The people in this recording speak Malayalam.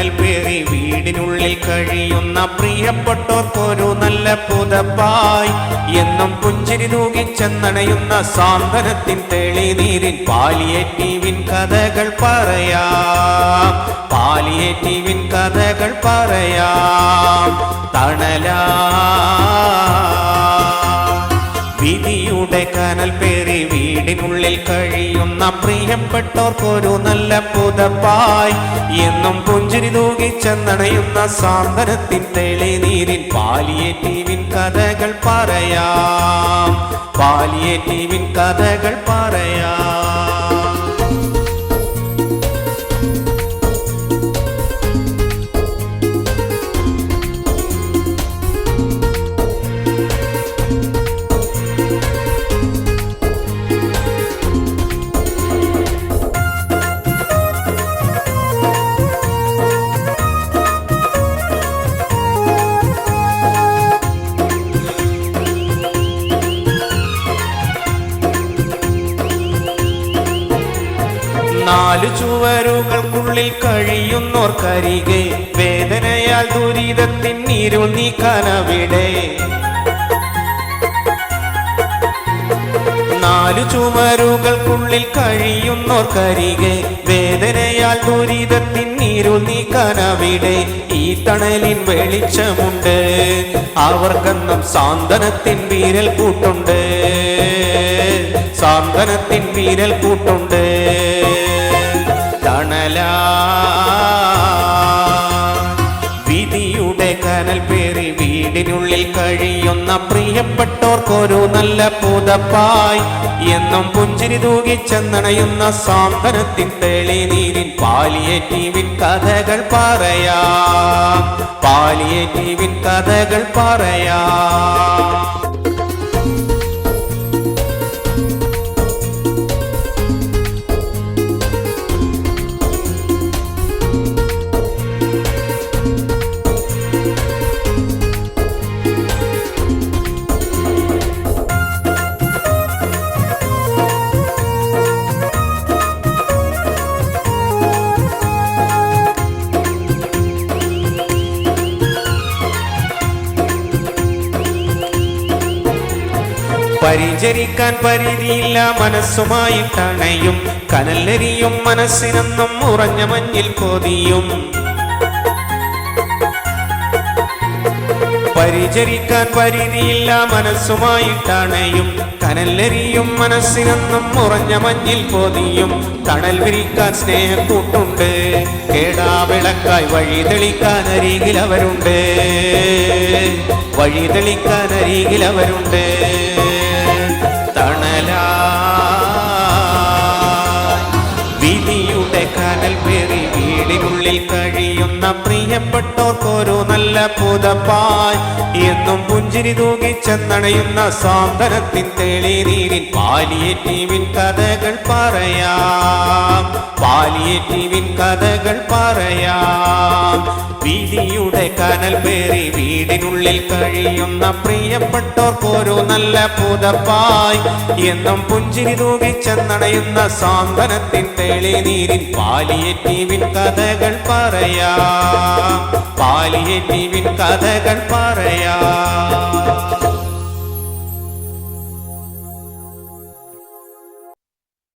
കനൽ പേറി വീടിനുള്ളിൽ കഴിയുന്ന പ്രിയപ്പെട്ടോർക്കൊരു നല്ല പുതപ്പായി എന്നും പുഞ്ചിരി തൂകിച്ചെന്നണയുന്ന സാന്ത്വനത്തിൻ തെളിനീരിൻ പാലിയേറ്റീവിൻ കഥകൾ പറയാം. പാലിയേറ്റീവിൻ കഥകൾ പറയാം. തണലാ വിധിയുടെ കനൽ പേറി വീടിനുള്ളിൽ കഴിയുന്ന പ്രിയപ്പെട്ടോർക്കൊരു നല്ല പുതപ്പായി എന്നും പുഞ്ചിരി തൂകിച്ചെന്നണയുന്ന സാന്ത്വനത്തിൻ തെളിനീരിൻ പാലിയേറ്റീവിൻ കഥകൾ പറയാം. പാലിയേറ്റീവിൻ കഥകൾ പറയാം. 4 ചുവരുകൾക്കുള്ളിൽ കഴിയുന്നോർക്കരികെ വേദനയാൽ ദുരിതത്തിൻ നീരുൾ നീക്കാനവിടെ. 4 ചുവരുകൾക്കുള്ളിൽ കഴിയുന്നോർക്കരികെ വേദനയാൽ ദുരിതത്തിൻ നീരുൾ നീക്കാനവിടെ. ഈ തണലിൻ വെളിച്ചമുണ്ട്, അവർക്കെന്നും സാന്ത്വനത്തിൻ വീരൽ കൂട്ടുണ്ട്. സാന്ത്വനത്തിൻ വീരൽ കൂട്ടുണ്ട്. തണലാ വിധിയുടെ കനൽ പേറി വീടിനുള്ളിൽ കഴിയുന്ന പ്രിയപ്പെട്ടോർക്കൊരു നല്ല പുതപ്പായി എന്നും പുഞ്ചിരി തൂകിച്ചെന്നണയുന്ന സാന്ത്വനത്തിൻ തെളിനീരിൻ പാലിയേറ്റീവിൻ കഥകൾ പറയാം. പാലിയേറ്റീവിൻ കഥകൾ പറയാം. പരിചരിക്കാൻ പരിധിയില്ല മനസ്സുമായിട്ടണയും കനലെരിയും മനസ്സിനെന്നും ഉറഞ്ഞ മഞ്ഞിൽ കൊതിയും. പരിചരിക്കാൻ പരിധിയില്ല മനസ്സുമായിട്ടണയും കനലെരിയും മനസ്സിനെന്നും ഉറഞ്ഞ മഞ്ഞിൽ കൊതിയും. തണൽ വിരിക്കാൻ സ്നേഹക്കൂട്ടുണ്ട്, കേടാവിളക്കായി വഴി തെളിക്കാൻ അരികിൽ അവരുണ്ട്. വഴി തെളിക്കാൻ അരികിൽ അവരുണ്ട്. വിധിയുടെ കനൽ പേറി വീടിനുള്ളിൽ കഴിയുന്ന പ്രിയപ്പെട്ടോർക്കൊരു നല്ല പുതപ്പായി എന്നും പുഞ്ചിരി തൂകിച്ചെന്നണയുന്ന സാന്ത്വനത്തിൻ തെളിനീരിൻ പാലിയേറ്റീവിൻ കഥകൾ പറയാം. പാലിയേറ്റീവിൻ കഥകൾ പറയാം. വിധിയുടെ കനൽ പേറി വീടിനുള്ളിൽ കഴിയുന്ന പ്രിയപ്പെട്ടോർക്കൊരു നല്ല പുതപ്പായി എന്നും പുഞ്ചിരി തൂകിച്ചെന്നണയുന്ന സാന്ത്വനത്തിൻ തെളിനീരിൻ പാലിയേറ്റീവിൻ കഥകൾ പറയാം. പാലിയേറ്റീവിൻ കഥകൾ പറയാം.